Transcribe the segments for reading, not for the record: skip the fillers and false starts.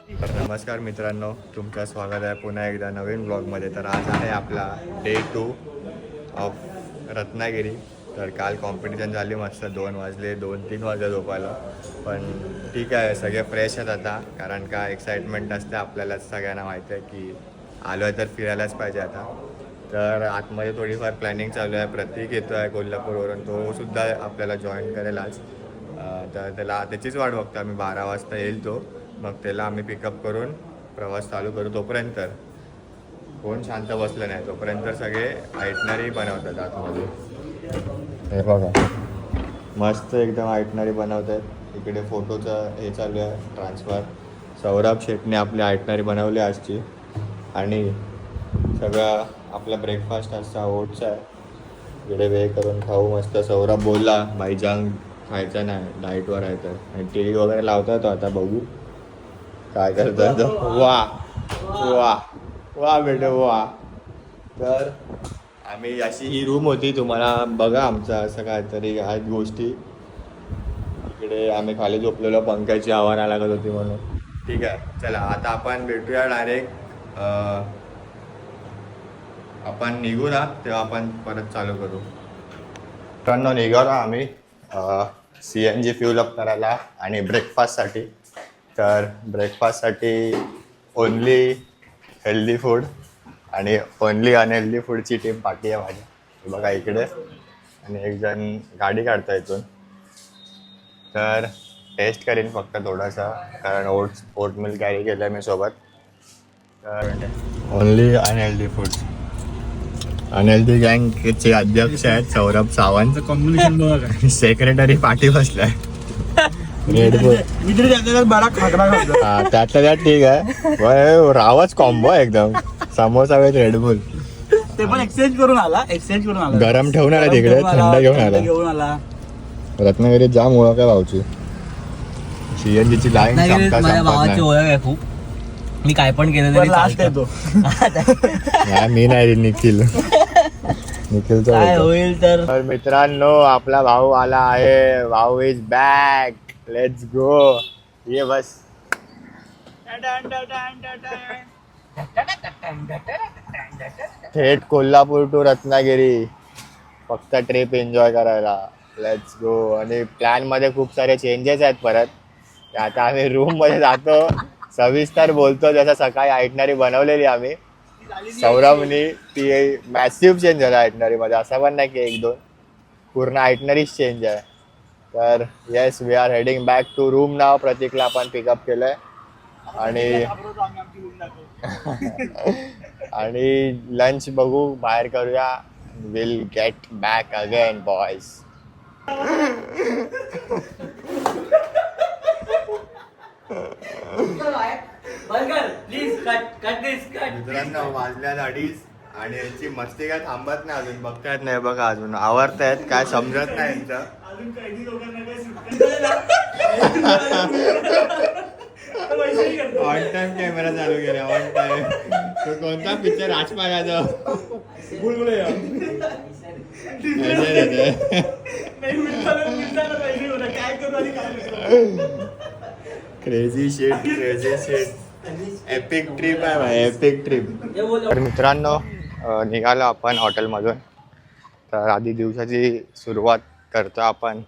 नमस्कार मित्रांनो, तुमचं स्वागत आहे पुन्हा एकदा नवीन ब्लॉगमध्ये. तर आज आहे आपला डे 2 ऑफ रत्नागिरी. तर काल कॉम्पिटिशन झाली मस्त, 2 वाजले, 2-3 वाजले झोपायला. पण ठीक आहे, सगळे फ्रेश आहेत आता, कारण का एक्साइटमेंट असते आपल्याला. सगळ्यांना माहिती आहे की आलो आहे तर फिरायलाच पाहिजे आता. तर आतमध्ये थोडीफार प्लॅनिंग चालू आहे. प्रतीक येतो आहे कोल्हापूरवरून, तो सुद्धा आपल्याला जॉईन करेल आज. तर त्याचीच वाट बघतो आम्ही. 12 वाजता येईल तो, मग त्याला आम्ही पिकअप करून प्रवास चालू करू. तोपर्यंत कोण शांत बसलं नाही, तोपर्यंत सगळे आयटनरी बनवतात आतमध्ये. हे बघा, मस्त एकदम आयटनरी बनवत आहेत. इकडे फोटोचं हे चालू आहे, ट्रान्सफर. सौरभ शेटने आपली आयटनरी बनवली आजची. आणि सगळा आपला ब्रेकफास्ट असता ओट्स आहे. इकडे वे करून खाऊ मस्त. सौरभ बोलला भाई जंक खायचं नाही, डाईटवर आहे तर. आणि टी व्ही वगैरे लावता येतो, आता बघू काय करतात. वा वा वा बेटे वा. तर आम्ही अशी ही रूम होती, तुम्हाला बघा आमचं असं काहीतरी आहेत गोष्टी. इकडे आम्ही खाली झोपलेलो, पंख्याची हवा नाही लागत होती म्हणून. ठीक आहे, चला आता आपण भेटूया डायरेक्ट. आपण निघू ना तेव्हा आपण परत चालू करू. मित्रांनो, निघालो आम्ही CNG फ्यूल अप करायला आणि ब्रेकफास्टसाठी. तर ब्रेकफास्टसाठी ओनली हेल्दी फूड आणि ओनली अनहेल्दी फूडची टीम पाठी आहे माझी. बघा इकडे. आणि एक जण गाडी काढता इथून. तर टेस्ट करीन फक्त थोडासा, कारण ओट मिल्क कॅरी केलं आहे मी सोबत. तर ओनली अनहेल्दी फूड. अनहेल्दी गँगचे अध्यक्ष आहेत सौरभ सावंत. कॉम्बिनेशन बघा काय. सेक्रेटरी पाठी बसलाय. रेडबुल बरा खाकरा खातो. हा, त्यातल्या त्यात ठीक आहे. रावच कॉम्बो एकदम. Samosa with Red Bull. ते पण एक्सचेंज करून आला. गरम ठेवून आला तिकडे, थंड घेऊन आला. रत्नागिरीत जाम ओळख आहे भाऊची. CNG ची लाईन माझ्या भावाची ओळख आहे खूप. मी काय पण केलं तरी लास्ट येतो. मी नाही, निखिल. काय होईल तर. मित्रांनो, आपला भाऊ आला आहे. भाऊ इज बॅक. Let's go. ये बस. थेट कोल्हापूर टू रत्नागिरी, फक्त ट्रिप एन्जॉय करायला. Let's go. आणि प्लॅन मध्ये खूप सारे चेंजेस आहेत परत. आता आम्ही रूम मध्ये जातो, सविस्तर बोलतो. जसं सकाळी आयटनरी बनवलेली आम्ही सौरभनी, ती मॅसिव्ह चेंज झाला आयटनरी मध्ये. असं पण नाही की 1-2, पूर्ण आयटनरीच चेंज आहे. तर yes, we are heading back to room now. प्रतीकला आपण पिकअप केलंय आणि आणि लंच बघू, बाहेर करूया. Will get back again boys. मित्रांनो, वाजल्यात 2:30 आणि यांची मस्ती काय थांबत नाही अजून. बघतायत नाही बघा, अजून आवरतायत, काय समजत नाही यांचं. ऑन टाइम कॅमेरा चालू केला. On time. तो कोणता पिक्चर? राजपालाचा. क्रेझी शेट. एपिक ट्रिप आहे भाई, एपिक ट्रिप. तर मित्रांनो, निघालो आपण हॉटेलमधून. तर आधी दिवसाची सुरुवात करतो आपण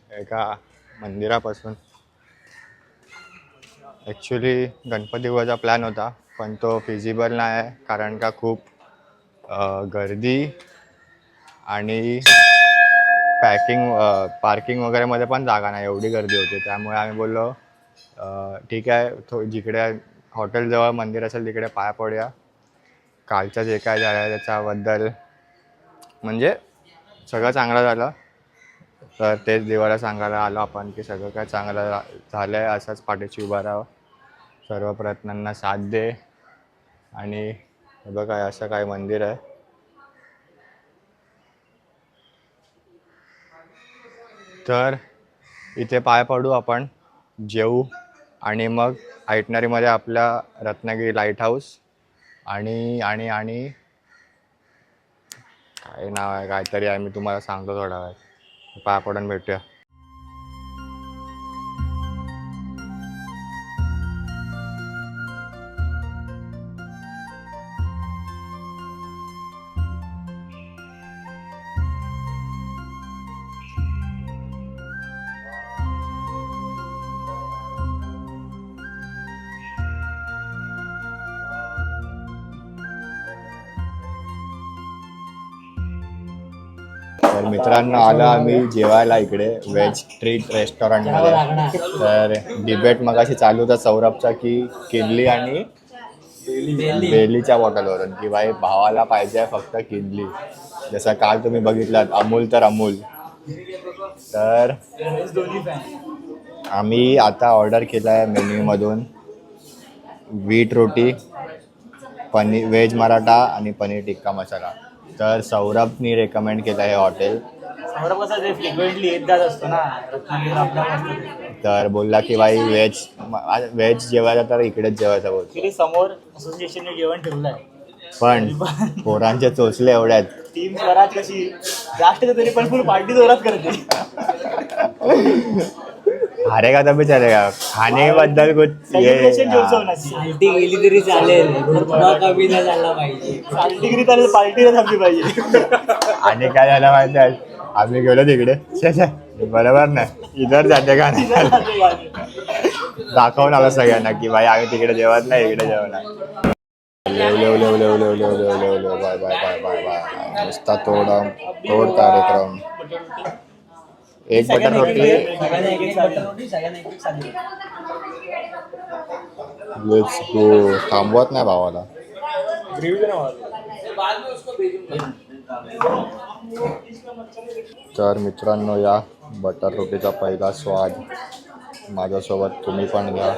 एका मंदिरापासून. ॲक्च्युली गणपतीपुळ्याचा प्लॅन होता, पण तो फिजिबल नाही आहे, कारण का खूप गर्दी आणि पार्किंग वगैरेमध्ये पण जागा नाही, एवढी गर्दी होती. त्यामुळे आम्ही बोललो ठीक आहे, जिकडे हॉटेलजवळ मंदिर असेल तिकडे पाया पडूया. कालचं जे काय झालं त्याच्याबद्दल म्हणजे सगळं चांगलं झालं. तर तेच देवाला सांगायला आलो आपण की सगळं काय चांगलं झालं आहे, असंच पाठीशी उभा राहावं, सर्व प्रयत्नांना साथ दे. आणि हे बघा, असं काय मंदिर आहे. तर इथे पाय पडू आपण, जेवू आणि मग आयटनरीमध्ये आपल्या रत्नागिरी लाईट हाऊस आणि आणि आणि काय नाव आहे, काहीतरी आहे, मी तुम्हाला सांगतो थोडा वेळ. पाय पडून भेटूया. तर मित्रांनो आलो आम्ही जेवायला इकडे व्हेज ट्रीट रेस्टॉरंटमध्ये. तर डिबेट मगाशी चालू होता सौरभचा की किनली आणि बेलीच्या बॉटलवरून की भाई भावाला पाहिजे फक्त किनली. जसं काल तुम्ही बघितलात अमूल तर अमूल. तर आम्ही आता ऑर्डर केला आहे मेन्यूमधून व्हीट रोटी, पनीर व्हेज मराठा आणि पनीर टिक्का मसाला. तर सौरभनी रेकमेंड केलं आहे हॉटेल. सौरभ कसं ते फ्रिक्वेंटली येत जात असतो ना रत्नागिरीला आपल्या. तर बोलला की बाई व्हेज जेवायचं तर इकडेच जेवायचं बोल. तिथे समोर असोसिएशनने जेवण ठेवलंय. पण पोरांचे चोचले एवढ्यात. टीम स्वराज कशी जास्त तरी पण फुल पार्टी जोरात करते. हारेगा तभी चलेगा. खाण्याबद्दल कुछ सेलिब्रेशन ठेवतो होण्याची. पार्टी गेली तरी चालेल, कमी नाही झाला पाहिजे. डिग्री चालेल, पार्टीला थांबली पाहिजे. आणि काय झालं माहिती आहे, आम्ही गेलो तिकडे बरोबर ना इधर जाते का नाही दाखवून आलो सगळ्यांना की भाई आम्ही तिकडे जेवत नाही इकडे जेवणार. Bye bye bye bye bye. नुसता तोड कार्यक्रम. एक बटर रोटी. Let's go. थांबवत नाही भावाला. तर मित्रांनो या बटर रोटीचा पहिला स्वाद. माझ्यासोबत तुम्ही पण घ्या.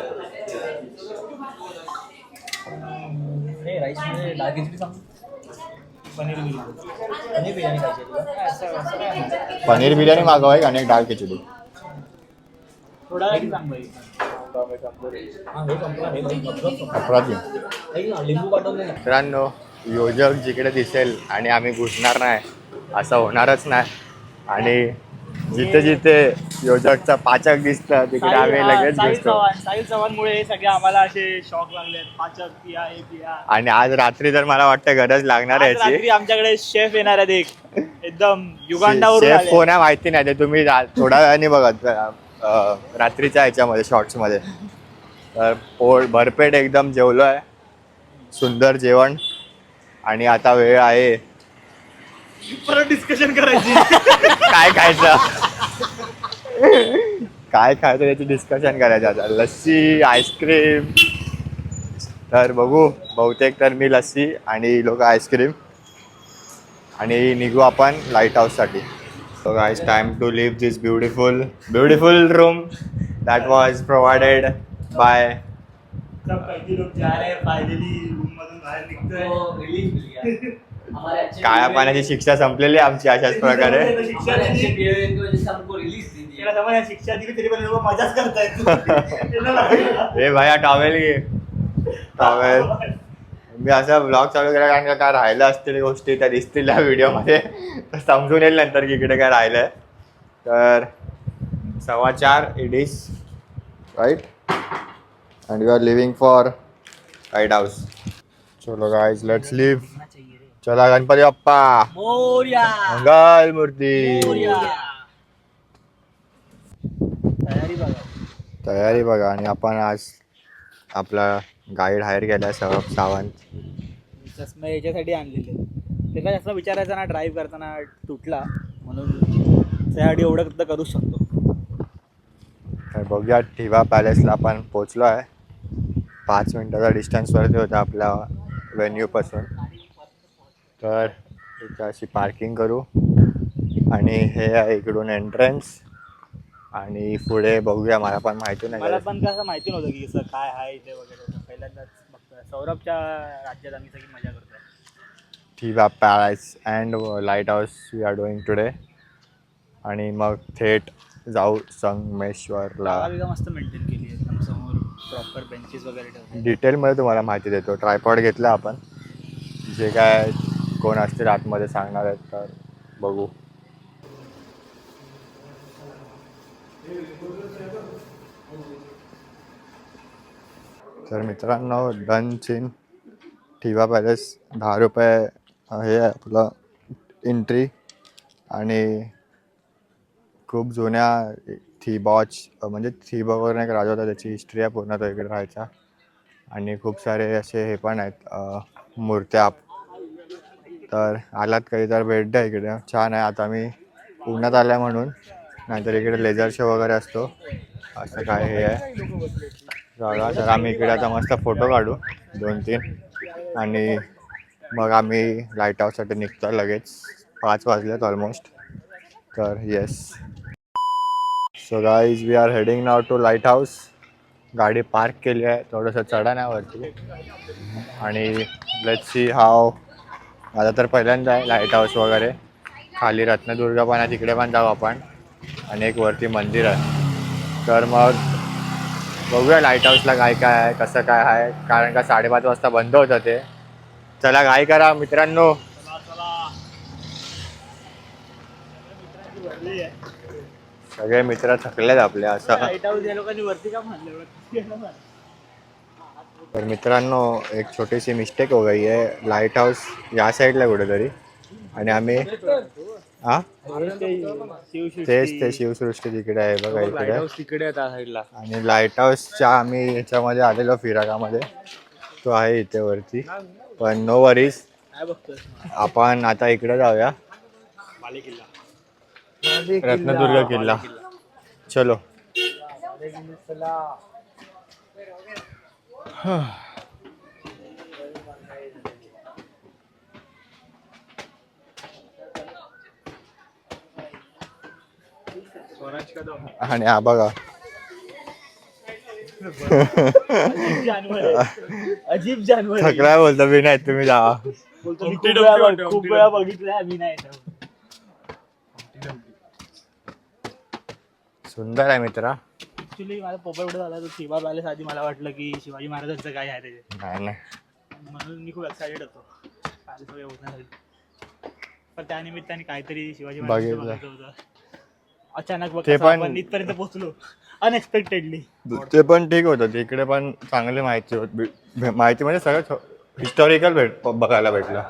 पनीर बिर्याणी मागवाय आणि एक डाळ खिचडी. मित्रांनो योजक जिकडे दिसेल आणि आम्ही घुसणार नाही असं होणारच नाही. आणि जिथे जिथे योजकचा पाचक दिसतं तिकडे आम्ही लगेच घुसतो. साहिल चव्हाणमुळे हे सगळे आम्हाला असे शॉक लागले. पाचक पिया हे पिया. आणि आज रात्री तर मला वाटतं गरज लागणार आहे याची. रात्री आमच्याकडे शेफ येणार आहेत एकदम युगांडावरून शेफ आले. कोण आहे माहिती नाही, ते तुम्ही थोड्या वेळाने बघत रात्रीच्या ह्याच्यामध्ये शॉर्ट्समध्ये. तर भरपेट एकदम जेवलो आहे, सुंदर जेवण. आणि आता वेळ आहे परत डिस्कशन करायची. काय खायचं काय खायचं याची डिस्कशन करायचं आता. लस्सी, आईस्क्रीम. तर बघू, बहुतेक तर मी लस्सी आणि लोक आईस्क्रीम. आणि निघू आपण light हाऊससाठी. So guys, time to leave this beautiful room that was provided by. काही लोक जा रहे फायनली रूम मधून बाहेर निघतोय. काळ्या पाण्याची शिक्षा संपलेली आमची अशाच प्रकारे. शिक्षा दिली तरी पण लोक मजाच करतायत. हे भाया टॉवेल घे. टॉवेल. मी असा ब्लॉग चालू केला कारण का काय राहिलं असतील गोष्टी त्या दिसतील त्या व्हिडिओमध्ये, तर समजून येईल नंतर की इकडे काय राहिलंय. तर 4:15 it is right and we are leaving for lighthouse. चलो गाईज लेट्स लिव्ह. चला गणपती बाप्पा मोरया. मंगल मूर्ती. तयारी बघा. आणि आपण आज आपला गाईड हायर केला सौरभ सावंत. चष्मे याच्यासाठी आणलेले. त्याचा जास्त विचारायचा ना, ड्राईव्ह करताना तुटला म्हणून त्यासाठी एवढं सुद्धा करू शकतो. तर बघूया ठिवा पॅलेसला आपण पोचलो आहे. 5 मिनिटाचा डिस्टन्सवरती होता आपल्या व्हेन्यूपासून. तर इथं अशी पार्किंग करू आणि हे आहे इकडून एंट्रन्स. आणि पुढे बघूया, मला पण माहिती नाही. मला पण कसं माहिती नव्हतं की असं काय आहे इथे वगैरे. पहिल्यांदाच बघतोय. सौरभच्या राज्यात आम्ही सगळी मजा करतोय. Thibaw palace and lighthouse we are doing today. आणि मग थेट जाऊ संगमेश्वरला. मस्त मेंटेन केली आहे एकदम. समोर प्रॉपर बेंचेस वगैरे ठेवले. डिटेलमध्ये तुम्हाला माहिती देतो. ट्रायपॉड घेतला आपण. जे काय कोण असतील आतमध्ये सांगणार आहेत तर बघू. तर मित्रांनो डन सीन. ठिवा पॅलेस 10 रुपये हे आहे आपलं एंट्री. आणि खूप जुन्या थिबॉच म्हणजे थिबॉवर एक राजा होता त्याची हिस्ट्री आहे पूर्ण, तो इकडे राहायचा. आणि खूप सारे असे हे पण आहेत मूर्त्या तर आलात कधी तर भेट द्या इकडे, छान आहे. आता मी पुण्यात आलाय म्हणून, नाहीतर इकडे लेझर शो वगैरे असतो. असं काय हे आहे जागा. तर आम्ही इकडे आता मस्त फोटो काढू 2-3 आणि मग आम्ही लाईट हाऊससाठी निघतो लगेच. 5 वाजलेत ऑलमोस्ट. तर yes, so guys we are heading now to lighthouse. गाडी पार्क केली आहे, थोडंसं चढण्यावरती. आणि लेट्स सी हाव. आता तर पहिल्यांदा आहे लाईट हाऊस वगैरे. खाली रत्नदुर्ग पण आहे, तिकडे पण जाऊ आपण. आणि एक वरती मंदिर आहे. तर मग बघूया लाईट हाऊसला काय काय आहे, कसं काय आहे. कारण का 5:30 वाजता बंद होतं ते. चला घाई करा मित्रांनो. सगळे मित्र थकलेत आपले असं. तर मित्रांनो एक छोटीशी मिस्टेक हो गई है. लाईट हाऊस या साईडला कुठेतरी आणि आम्ही हा तेच ते शिवसृष्टी तिकडे आहे बघा इकडे. तिकडे त्या साईडला. आणि लाईट हाऊसच्या आम्ही ह्याच्यामध्ये आलेलो फिराकामध्ये, तो आहे इथे वरती. पण नो वरीज, आपण आता इकडे जाऊया रत्नदुर्ग किल्ला. चलो. आणि हा बघा अजीब जानवर. थकलाय बोलतो मी. नाही तुम्ही जावा. खूप वेळा बघितलंय मी. नाही सुंदर आहे मित्रा. ऍक्च्युली माझा पोपट उडत झाला तो शिवा पॅलेस आधी. मला वाटलं की शिवाजी महाराजांचं काय आहे त्याचे, नाही नाही म्हणून मी खूप एक्सायटेड होतो पॅलेस वगैरे होण्यासाठी. पण त्यानिमित्ताने काहीतरी शिवाजी महाराजांचं बघायचं होतं. अचानक ते पण- आपण इथपर्यंत पोहोचलो अनएक्सपेक्टेडली. ते पण ठीक होतं. तिकडे पण चांगली माहिती होती. माहिती म्हणजे सगळं हिस्टॉरिकल बघायला भेटलं.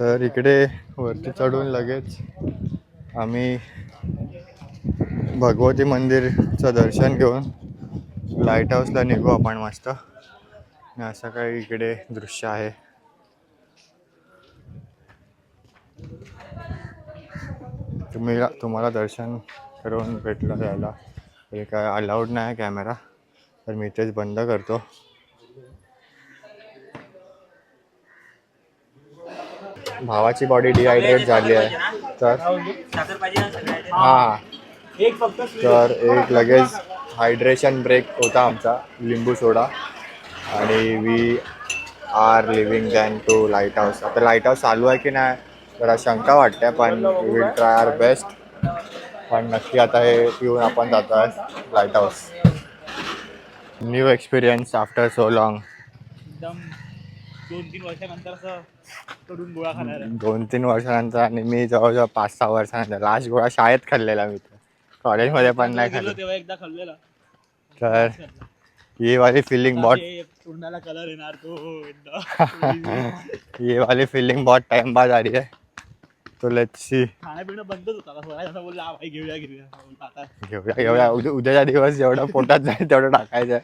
तर इकडे वरती चढून लगेच आम्ही भगवती मंदिरचं दर्शन घेऊन लाईट हाऊसला निघू आपण मस्त. असं काही इकडे दृश्य आहे. तुम्हाला दर्शन करून भेटलं जायला हे काय अलाउड नाही कॅमेरा, तर मी तेच बंद करतो. भावाची बॉडी डिहायड्रेट झाली आहे तर हां, एक फक्त तर एक लगेच हायड्रेशन ब्रेक होता आमचा, लिंबू सोडा. आणि we are leaving then to lighthouse. आता लाईट हाऊस चालू आहे की नाही जरा शंका वाटते, पण we will try our best. पण नक्की आता हे पिऊन आपण जातो आहे lighthouse. New experience after so long. एकदम 2-3 वर्षानंतर असं कडून गोळा खाणार आहे. 2-3 वर्षानंतर. आणि मी जवळजवळ 5-6 वर्षानंतर. लास्ट गोळा शाळेत खाल्लेला मी, कॉलेजमध्ये पण नाही खाल्ला. तेव्हा एकदा खाल्लेला. तर ये वाली फीलिंग बहुत तोंडाला कलर येणार तो एकदा. ये वाली फीलिंग बहुत टाइम बाद आ रही है. तो लेट्स सी. खाण्यापिणं बंदच होता. स्वराज बोलला भाई घेऊया आता घेऊया उद्याच्या दिवस जेवढं पोटात जाईल तेवढं टाकायचं.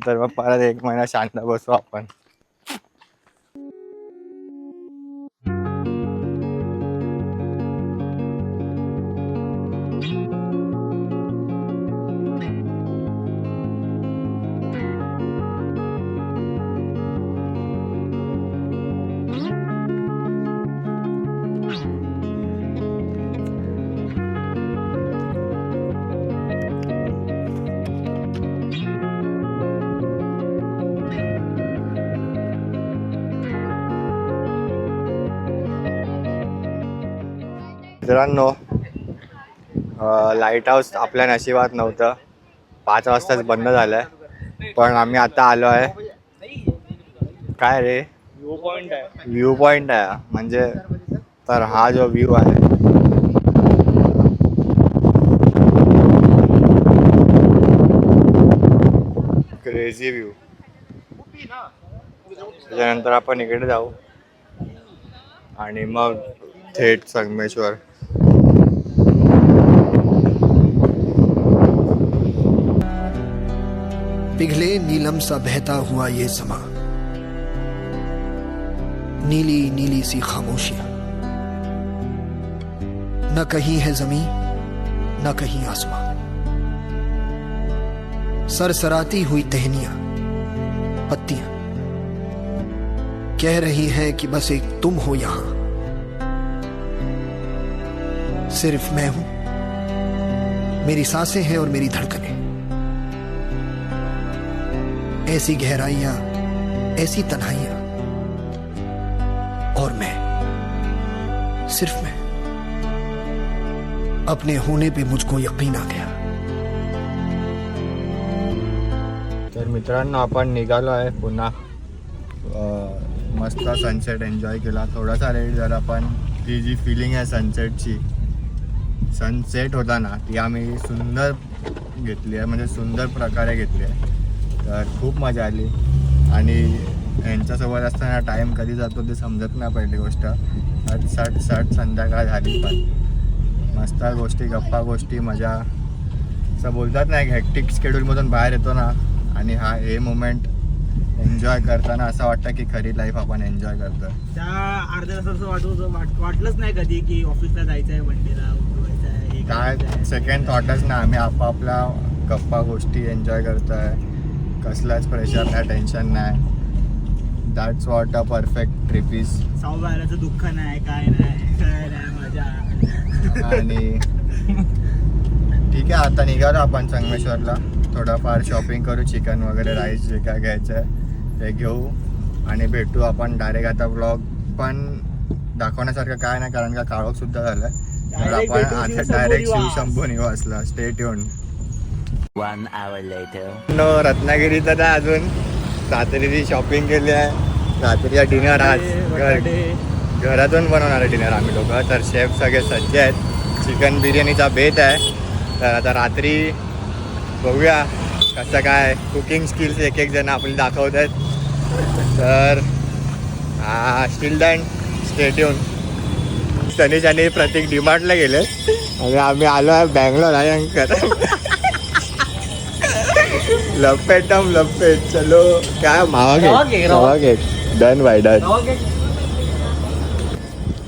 तर मग परत 1 महिना शांत बसू आपण. मित्रांनो लाईट हाऊस आपल्या नशिबात नव्हतं. 5 वाजताच बंद झालंय. पण आम्ही आता आलो आहे. काय रे व्ह्यू पॉइंट आहे म्हणजे. तर हा जो व्ह्यू आहे क्रेझी व्ह्यू. त्याच्यानंतर आपण इकडे जाऊ आणि मग थेट संगमेश्वर. पिघले नीलम सा बहता हुआ ये समा, नीली नीली सी खामोशियां, न कहीं है जमीन न कहीं आसमां, सरसराती हुई टहनियां पत्तियां कह रही हैं कि बस एक तुम हो यहां, सिर्फ मैं हूं, मेरी सांसें हैं और मेरी धड़कनें, ऐसी गहराइयां ऐसी तन्हाइयां, और मैं, सिर्फ मैं, अपने होने पे मुझको यकीन आ गया. तर मित्रांनो आपण निघालो आहे पुन्हा. मस्त सनसेट एन्जॉय केला. थोडासा लेट झाला पण ती जी फिलिंग आहे सनसेटची, सनसेट होता ना, ती आम्ही सुंदर घेतली आहे, म्हणजे सुंदर प्रकारे घेतली आहे. तर खूप मजा आली. आणि यांच्यासोबत असताना टाईम कधी जातो ते समजत नाही. पहिली गोष्ट सट संध्याकाळ झाली, पण मस्त गोष्टी, गप्पा गोष्टी, मजा. असं बोलतात नाही, हेक्टिक शेड्यूलमधून बाहेर येतो ना, आणि हे मोमेंट एन्जॉय करताना असं वाटतं की खरी लाईफ आपण एन्जॉय करतो. त्या अर्ध्या तासाचं वाटलंच नाही कधी की ऑफिसला जायचं आहे, वनडेला उठवायचं आहे. काय सेकंड थॉटच ना, आम्ही आपापल्या गप्पा गोष्टी एन्जॉय करतोय. कसलाच प्रेशर नाही, टेन्शन नाही. That's what a perfect trip is. सावबाराचं दुःख नाही, काय नाही, मजा. आणि ठीक आहे, आता निघालो आपण संगमेश्वरला. थोडंफार शॉपिंग करू, चिकन वगैरे, राईस जे काय घ्यायचं आहे ते घेऊ आणि भेटू आपण डायरेक्ट. आता ब्लॉग पण दाखवण्यासारखं काय नाही, कारण का काळोख सुद्धा झालाय. तर आपण आता डायरेक्ट शिवशंभू निवासला. Stay tuned. 1 hour later. रत्नागिरीचं तर अजून रात्रीची शॉपिंग केली आहे. रात्रीचा डिनर आज घरातून बनवणार आहे डिनर आम्ही लोक. तर शेफ सगळे सज्ज आहेत. चिकन बिर्याणीचा बेत आहे. तर आता रात्री बघूया कसं काय कुकिंग स्किल्स एक एक जण आपली दाखवत आहेत. तर steel done, stay tune. Sanish आणि प्रतीक डिमार्टला गेले आणि आम्ही आलो आहे बँगलोर. भयंकर लपेटम लपेट. चलो काय मावा घेत. Done by done.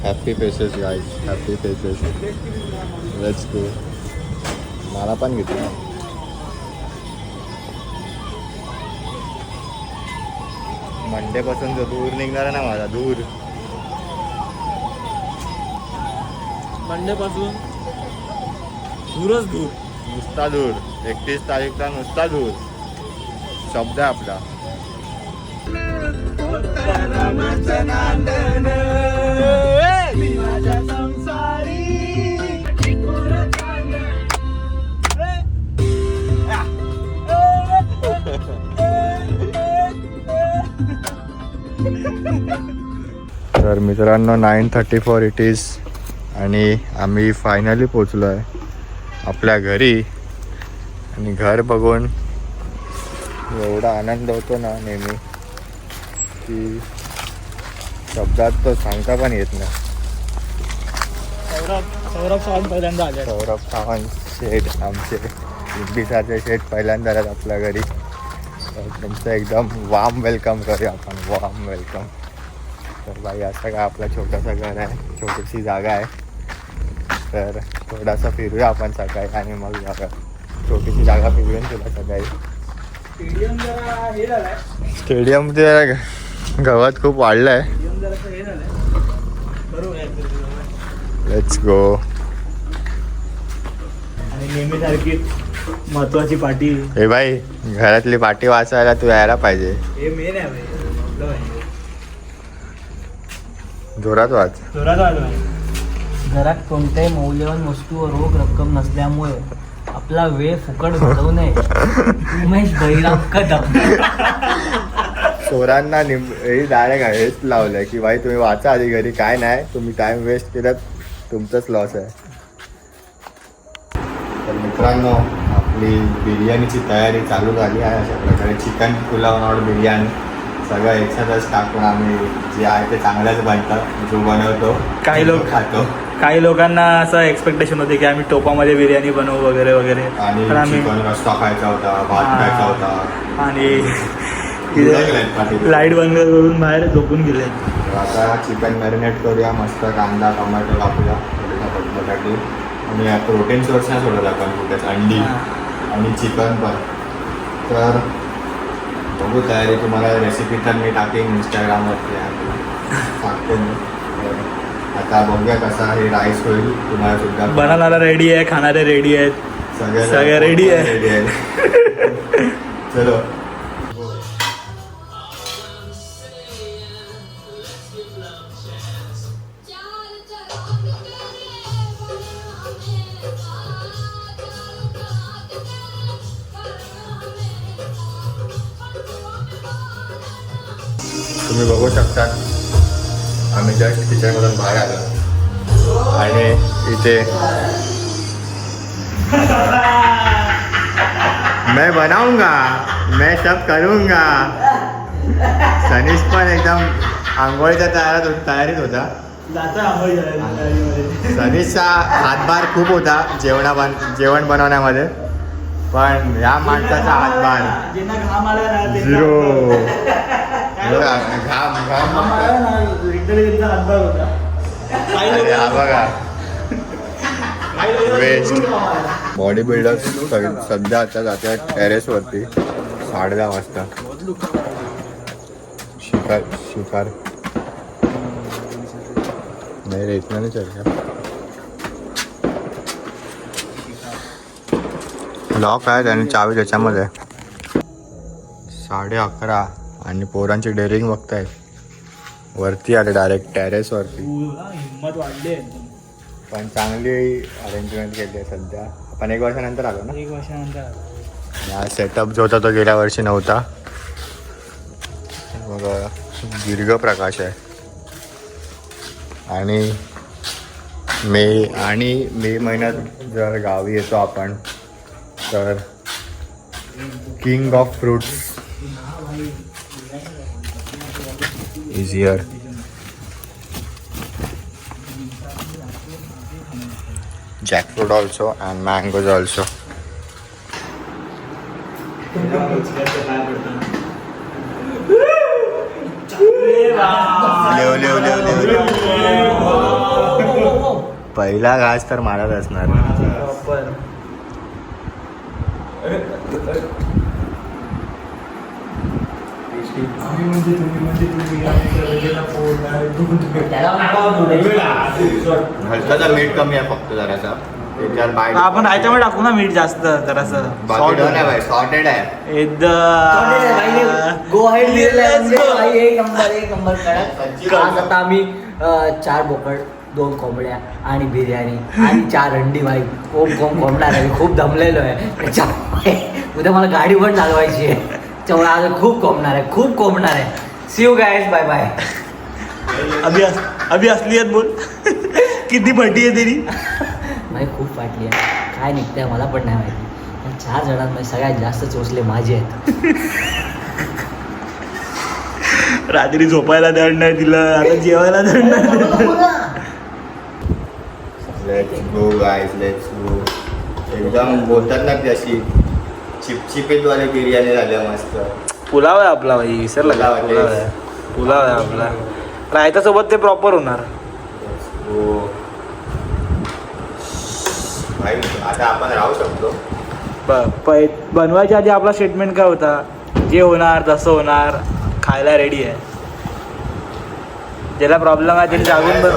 Happy faces guys, happy faces. Let's go. मला पण घेतलं. मंडे पासून जो दूर निघणार आहे ना माझा, दूर मंडे पासून दूरच दूर, नुसता दूर. 31 तारीखचा नुसता दूर शब्द आहे आपला. तर मित्रांनो 9:34 इट इज आणि आम्ही फायनली पोचलो आहे आपल्या घरी. आणि घर बघून एवढा आनंद होतो ना नेहमी की शब्दात तो सांगता पण येत नाही. सौरभ सावंत पहिल्यांदा आले. सौरभ सावंत शेठ आमचे बिसाचे शेठ पहिल्यांदा आले आपल्या घरी. तर त्यांचं एकदम वार्म वेलकम करूया आपण, वार्म वेलकम. तर बाई असं काय आपलं छोटंसं घर आहे, छोटीशी जागा आहे. तर थोडासा फिरूया आपण सकाळी आणि मग जागा छोटीशी जागा फिरवेन तुला सकाळी. स्टेडियम जरा हे झालंय. स्टेडियम ते गवत खूप वाढलं आहे. स्टेडियम जरा हे झालंय. बरोबर. Let's go. आणि नेहमीसारखी महत्वाची पार्टी. हे बाई घरातली पाटी वाचायला तू यायला पाहिजे. हे मेन आहे भाई. जोरात वाच. जोरात आलो आहे. घरात कोणत्याही मौल्यवान वस्तू व रोख रक्कम नसल्यामुळे आपला वेळ फुकट घालवू नये. उमेश बहिराम कदम. चोरांना डायरेक्ट हेच लावलंय की बाई तुम्ही वाचा आधी घरी, काय नाही तुम्ही टाइम वेस्ट केलात तुमचंच लॉस आहे. तर मित्रांनो आपली बिर्याणीची तयारी चालू झाली आहे. अशा प्रकारे चिकन पुलाव नॉट बिर्याणी सगळं एकसाथच टाकून आम्ही जे आहे ते चांगलंच बनतं. जो बनवतो काही लोक खातो. काही लोकांना असं एक्सपेक्टेशन होते की आम्ही टोपामध्ये बिर्याणी बनवू वगैरे वगैरे. आणि तर आम्ही चिकन रस्ता खायचा होता, भात खायचा होता. आणि लाईट बंद करून बाहेर झोपून गेले. आता चिकन मॅरिनेट करूया मस्त. कांदा टोमॅटो कापूया बटाटे आणि प्रोटीन सोर्स नाही सोडत आपण कुठेच. अंडी आणि चिकन पण. तर बघू तयारी. तुम्हाला रेसिपी तर मी टाकेन इंस्टाग्रामवरती टाकतो मी. आता बघूया कसा हे राईस होईल. तुम्हाला सुद्धा बनवणारा रेडी आहे, खाणारे रेडी आहेत, सगळे रेडी आहे. रेडी आहे. चलो. तुम्ही बघू शकता आम्ही जस्ट किचनमधून बाहेर आलो आणि इथे मैं बनाऊंगा, मैं सब करूंगा. सनीश पण एकदम आंघोळीच्या तयारीत होता. सनीशचा हातभार खूप होता जेवण बनवण्यामध्ये. पण या माणसाचा हातभार झिरो. घाम हा बघा. वेस्ट. बॉडी बिल्डर सध्या आता जाते टेरेसवरती 10:30 वाजता. शिकार नाही रे, इतना नाही चल. लॉक आहे आणि चावी त्याच्यामध्ये. 11:30 आणि पोरांची डेअरिंग बघताय. वरती आले डायरेक्ट टेरेसवरती. हिंमत वाढली. पण चांगली अरेंजमेंट केली आहे सध्या. आपण 1 वर्षानंतर आलो ना. 1 वर्षानंतर. हा सेटअप जो होता तो गेल्या वर्षी नव्हता. मग दीर्घ प्रकाश आहे. आणि मे महिन्यात जर गावी येतो आपण तर king of fruits is here. jackfruit also and mangoes also. पहिला घास तर मारत असणार. हलकाचा मीठ कमी आहे फक्त जरासा. आपण ह्याच्यामध्ये टाकू ना मीठ जास्त जरासं. सॉर्टेड आहे गो हेड एक नंबर कडक. आज आता आम्ही 4 बोकड, 2 कोंबड्या आणि बिर्याणी आणि 4 अंडी. भाई खूप कोंबणार आहे. खूप दमलेलो आहे त्याच्यामुळे. उद्या मला गाडी पण चालवायची आहे त्यामुळे आज खूप कोंबणार आहे. See you guys, bye bye. अभी असलीयत बोल. किती फटी आहे तरी. नाही खूप फाटली आहे. काय निघतंय मला पण नाही माहिती. या 4 जणांमध्ये सगळ्यात जास्त चोचले माझे आहेत. रात्री झोपायला दड नाही दिलं, आता जेवायला दड नाही दिलं. Let's go guys, let's go. एकदम बोलतात ना अशी चिपचिपीत वाली बिर्याणी झाल्या मस्त. पुलाव आहे आपला भाई, विसरला का? पुलाव आहे आपला. रायता सोबत ते प्रॉपर होणार. भाई आता आपण राहू शकतो. बनवायच्या आधी आपला स्टेटमेंट काय होता? जे होणार तसं होणार, खायला रेडी आहे. ज्याला प्रॉब्लेम आहे ते जागून बघ.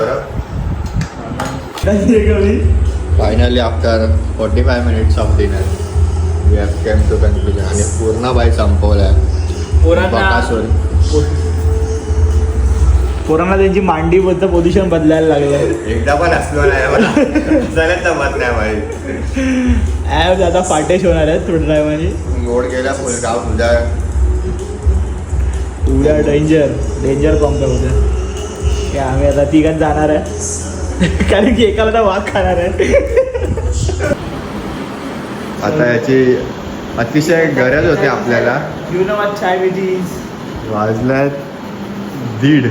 Finally after 45 minutes of dinner we have came to conclusion. आणि पूर्ण बाई संपवलाय. पोरांना त्यांची मांडीबद्दल पोझिशन बदलायला लागलं. एकदा पण असलो नाही मला चालत जमत नाही भाई. ॲप आता फाटेश होणार आहेत थोड्या टायमाने. गोड गेला फुलगाव तुझ्या उद्या डेंजर कॉम्पॅक उद्या. आम्ही आता तिघात जाणार आहे कारण की एकाला तर वाघ खाणार आहे. आता याची अतिशय गरज होती आपल्याला. चाय बेटीज वाजल्यात 1:30.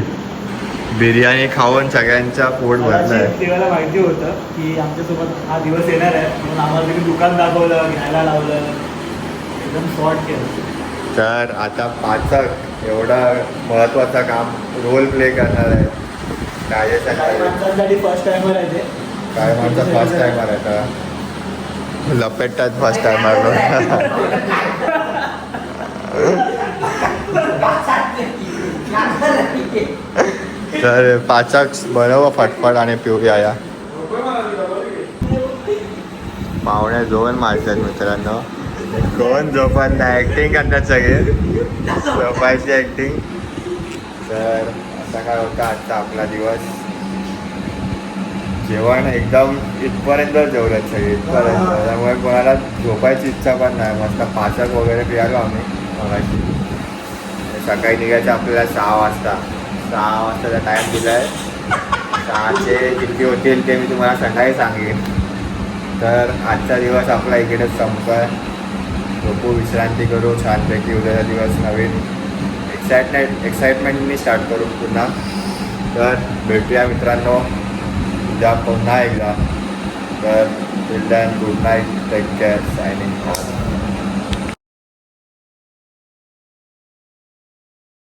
बिर्याणी खाऊन सगळ्यांचा पोट भरलाय. देवाला माहिती होतं की आमच्यासोबत हा दिवस येणार आहे म्हणून आम्हाला तुम्ही दुकान दाखवलं, घ्यायला लावलं, एकदम शॉर्ट केलं. तर आता पाचक एवढा महत्त्वाचा काम रोल प्ले करणार आहे काही काय माणसांसाठी फर्स्ट टाइमर आहे ते. काय म्हणता फर्स्ट टायमर आहे का लपेटात फर्स्ट टायमर तर पाचक बनव फटफट आणि पिऊया या पाहुणे दोन माणसं आहेत मित्रांनो कोण झोपत नाही ॲक्टिंग करतात सगळे झोपायची ॲक्टिंग तर असा काय होता आजचा आपला दिवस जेवण एकदम इथपर्यंत जेवलं सगळे इथपर्यंत त्यामुळे कोणाला झोपायची इच्छा पण नाही मस्त पाचक वगैरे पियालो आम्ही मगाशी सकाळी निघायचं आपल्याला 6 वाजता 6 वाजताचा टाईम दिला आहे 6चे किती होतील ते मी तुम्हाला सकाळी सांगेन तर आजचा दिवस आपला इकडेच संपतो आहे झोपू विश्रांती करू छानपैकी उद्याचा दिवस नवीन एक्साइटमेंटनी स्टार्ट करू पुन्हा तर भेटूया मित्रांनो उद्या पुन्हा एकदा तर till then good night take care signing of